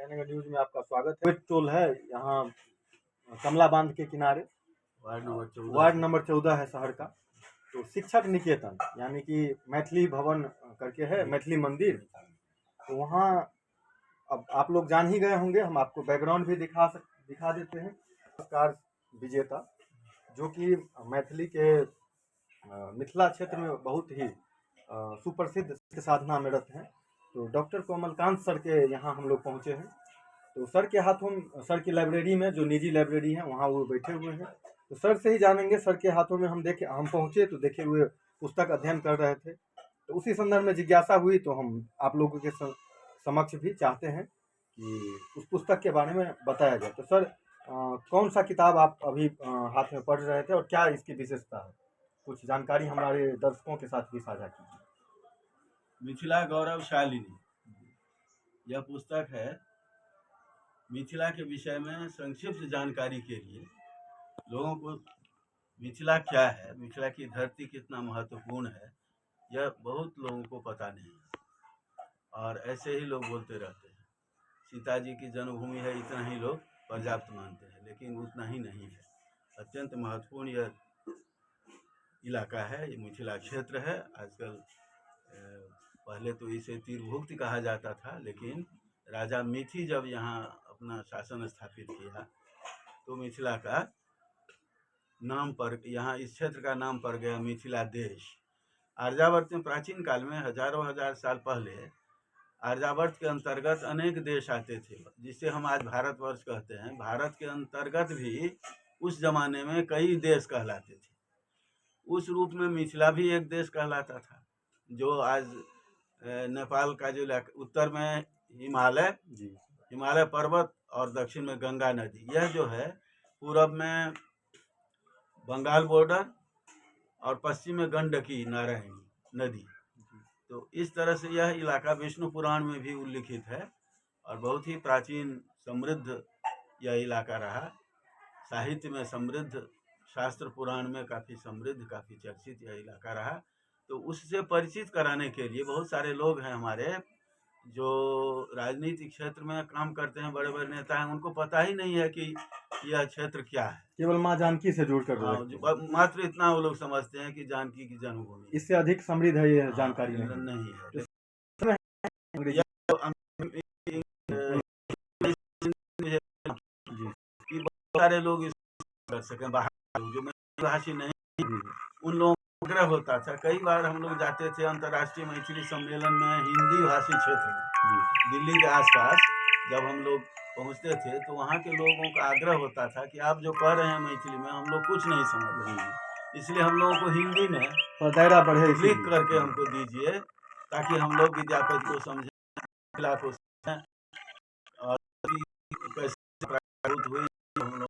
नगर news में आपका स्वागत है। टोल है यहाँ कमला बांध के किनारे, वार्ड नंबर 14 है शहर का। तो शिक्षक निकेतन यानी कि मैथिली भवन करके है, मैथिली मंदिर। तो वहाँ अब आप लोग जान ही गए होंगे, हम आपको बैकग्राउंड भी दिखा देते हैं। पुरस्कार विजेता जो कि मैथिली के मिथिला क्षेत्र में बहुत ही सुप्रसिद्ध साधना में रत हैं। तो डॉक्टर कोमलकांत सर के यहाँ हम लोग पहुँचे हैं। तो सर के हाथों, सर की लाइब्रेरी में, जो निजी लाइब्रेरी है, वहाँ वो बैठे हुए हैं। तो सर से ही जानेंगे। सर के हाथों में हम पहुँचे तो देखे हुए पुस्तक अध्ययन कर रहे थे। तो उसी संदर्भ में जिज्ञासा हुई, तो हम आप लोगों के समक्ष भी चाहते हैं कि उस पुस्तक के बारे में बताया जाए। तो सर कौन सा किताब आप अभी हाथ में पढ़ रहे थे और क्या इसकी विशेषता है, कुछ जानकारी हमारे दर्शकों के साथ भी साझा कीजिए। मिथिला गौरवशालिनी यह पुस्तक है। मिथिला के विषय में संक्षिप्त जानकारी के लिए लोगों को मिथिला क्या है, मिथिला की धरती कितना महत्वपूर्ण है, यह बहुत लोगों को पता नहीं है। और ऐसे ही लोग बोलते रहते हैं सीता जी की जन्मभूमि है, इतना ही लोग पर्याप्त मानते हैं, लेकिन उतना ही नहीं है। अत्यंत महत्वपूर्ण यह इलाका है, ये मिथिला क्षेत्र है। आजकल पहले तो इसे तीरभुक्ति कहा जाता था, लेकिन राजा मिथि जब यहाँ अपना शासन स्थापित किया तो मिथिला का नाम पर, यहाँ इस क्षेत्र का नाम पड़ गया मिथिला देश। आर्यावर्त में प्राचीन काल में हजारों हजार साल पहले आर्यावर्त के अंतर्गत अनेक देश आते थे, जिसे हम आज भारतवर्ष कहते हैं। भारत के अंतर्गत भी उस जमाने में कई देश कहलाते थे। उस रूप में मिथिला भी एक देश कहलाता था, जो आज नेपाल का जो उत्तर में हिमालय पर्वत और दक्षिण में गंगा नदी, यह जो है पूरब में बंगाल बॉर्डर और पश्चिम में गंडकी नारायणी नदी। तो इस तरह से यह इलाका विष्णु पुराण में भी उल्लिखित है और बहुत ही प्राचीन समृद्ध यह इलाका रहा। साहित्य में समृद्ध, शास्त्र पुराण में काफ़ी समृद्ध, काफ़ी चर्चित यह इलाका रहा। तो उससे परिचित कराने के लिए बहुत सारे लोग हैं हमारे जो राजनीतिक क्षेत्र में काम करते हैं, बड़े बड़े नेता हैं, उनको पता ही नहीं है कि यह क्षेत्र क्या है। केवल माँ जानकी से जुड़कर मात्र इतना वो लोग समझते हैं कि जानकी की जन्मभूमि, इससे अधिक समृद्ध है यह जानकारी नहीं है। सारे लोग कर सकें, बाहर जो भाषी नहीं, उन लोगों को आग्रह होता था। कई बार हम लोग जाते थे अंतर्राष्ट्रीय मैथिली सम्मेलन में, हिंदी भाषी क्षेत्र में, दिल्ली के आसपास जब हम लोग पहुंचते थे तो वहाँ के लोगों का आग्रह होता था कि आप जो कह रहे हैं मैथिली में हम लोग कुछ नहीं समझ रहे हैं, इसलिए हम लोगों को हिंदी में दायरा बढ़े लिख करके हमको दीजिए, ताकि हम लोग विद्यापति को समझें, को समझें और कैसे प्राकृत हुई। हम लोग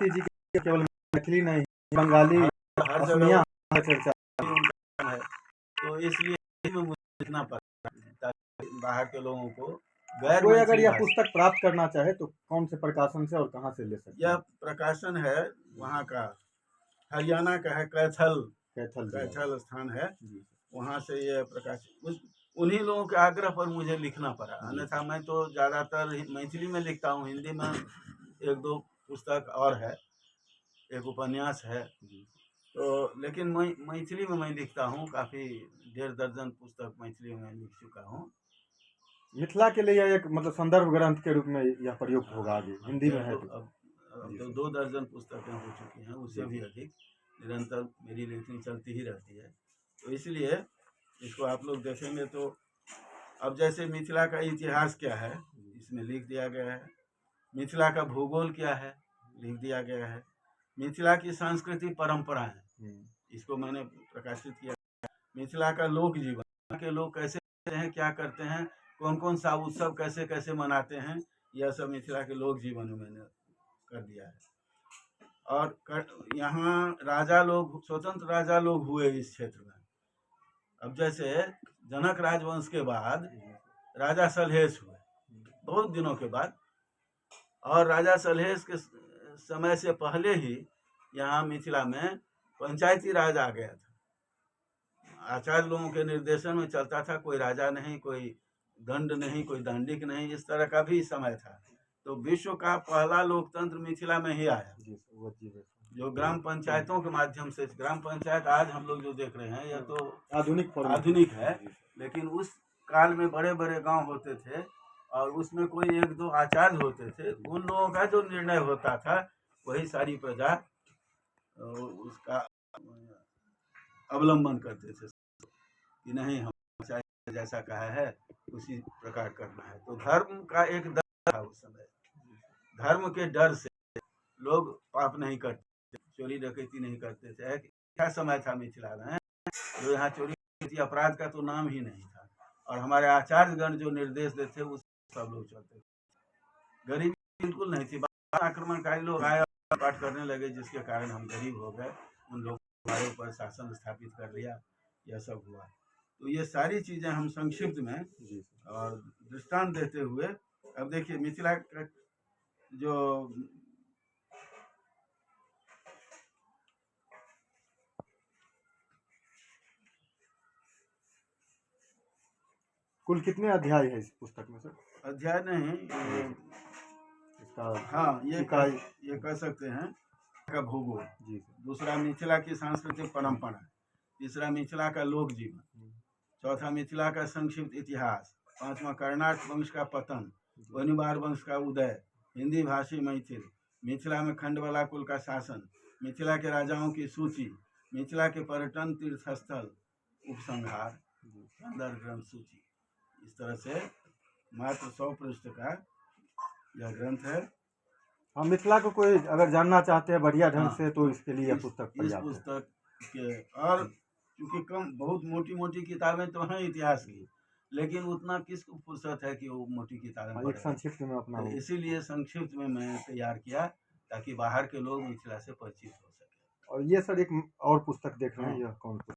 जी केवल मैथिली नहीं, बंगाली हर जगह चर्चा है, तो इसलिए मुझे इतना पता है ताकि बाहर के लोगों को कोई अगर यह पुस्तक प्राप्त करना चाहे तो कौन से प्रकाशन से और कहाँ से ले सकते हैं? यह प्रकाशन है वहाँ का, हरियाणा का है, कैथल स्थान है, वहाँ से यह प्रकाशन उन्हीं लोगों के आग्रह पर मुझे लिखना पड़ा। अन्यथा मैं तो ज़्यादातर मैथिली में लिखता हूँ, हिंदी में एक दो पुस्तक और है, एक उपन्यास है, तो लेकिन मैथिली में मैं लिखता हूँ। काफ़ी 1.5 दर्जन पुस्तक मैथिली में लिख चुका हूँ। मिथिला के लिए एक मतलब संदर्भ ग्रंथ के रूप में यह प्रयुक्त होगा आगे, हिंदी में है तो 2 दर्जन पुस्तकें हो चुकी हैं, उससे भी अधिक। निरंतर मेरी लेखनी चलती ही रहती है, तो इसलिए इसको आप लोग देखेंगे तो अब जैसे मिथिला का इतिहास क्या है इसमें लिख दिया गया है, मिथिला का भूगोल क्या है लिख दिया गया है, मिथिला की सांस्कृतिक परंपरा है, इसको मैंने प्रकाशित किया। मिथिला का लोक जीवन के लोग कैसे रहते हैं, क्या करते हैं, कौन कौन सा उत्सव कैसे कैसे मनाते हैं, यह सब मिथिला के लोक जीवन में मैंने कर दिया है। और यहाँ राजा लोग, स्वतंत्र राजा लोग हुए इस क्षेत्र में। अब जैसे जनक राजवंश के बाद राजा सलहेश हुए बहुत दिनों के बाद, और राजा सलहेश के समय से पहले ही यहाँ मिथिला में पंचायती राज आ गया था। आचार्य लोगों के निर्देशन में चलता था, कोई राजा नहीं, कोई दंड नहीं, कोई दंडिक नहीं, इस तरह का भी समय था। तो विश्व का पहला लोकतंत्र मिथिला में ही आया, जी सर, वो जी है। जो ग्राम पंचायतों के माध्यम से। ग्राम पंचायत आज हम लोग जो देख रहे हैं यह तो आधुनिक फॉर्मेट आधुनिक है, लेकिन उस काल में बड़े बड़े गांव होते थे और उसमें कोई एक दो आचार्य होते थे, उन लोगों का जो निर्णय होता था वही सारी प्रजा उसका अवलंबन करते थे कि नहीं, हम चाहे जैसा कहा है उसी प्रकार करना है। तो धर्म का एक डर था उस समय, धर्म के डर से लोग पाप नहीं करते, चोरी डकैती नहीं करते थे। क्या समय था मिथिला में जो यहाँ चोरी डकैती अपराध का तो नाम ही नहीं था, और हमारे आचार्यगण जो निर्देश देते उस सब लोग चलते थे। गरीबी बिल्कुल नहीं थी। आक्रमणकारी लोग आए और पाठ करने लगे, जिसके कारण हम गरीब हो गए, उन लोगों ने हमारे ऊपर शासन स्थापित कर लिया, यह सब हुआ। तो ये सारी चीजें हम संक्षिप्त में और दृष्टांत देते हुए, अब देखिए मिथिला का जो कुल कितने अध्याय है इस पुस्तक में सर? अध्याय नहीं, इसका हाँ ये कह सकते हैं का भूगोल जी, दूसरा मिथिला की सांस्कृतिक परंपरा, तीसरा मिथिला का लोक जीवन, चौथा मिथिला का संक्षिप्त इतिहास, पांचवा कर्नाट वंश का पतन, वनिवार वंश का उदय, हिंदी भाषी मैथिल, मिथिला में खंडवला कुल का शासन, मिथिला के राजाओं की सूची, मिथिला के पर्यटन तीर्थस्थल, उपसंहार, अंदर ग्रंथ सूची। इस तरह से मात्र 100 पृष्ठ का यह ग्रंथ है। हाँ, मिथिला को कोई अगर जानना चाहते हैं बढ़िया ढंग से तो इसके लिए पुस्तक इस पुस्तक के, और क्योंकि कम बहुत मोटी मोटी किताबें तो हैं इतिहास की, लेकिन उतना किसको फुर्सत है कि वो मोटी किताबें एक संक्षिप्त में अपना, तो इसीलिए संक्षिप्त में मैं तैयार किया ताकि बाहर के लोग मिथिला से परिचित हो सके। और ये सर एक और पुस्तक देख रहे हैं, यह कौन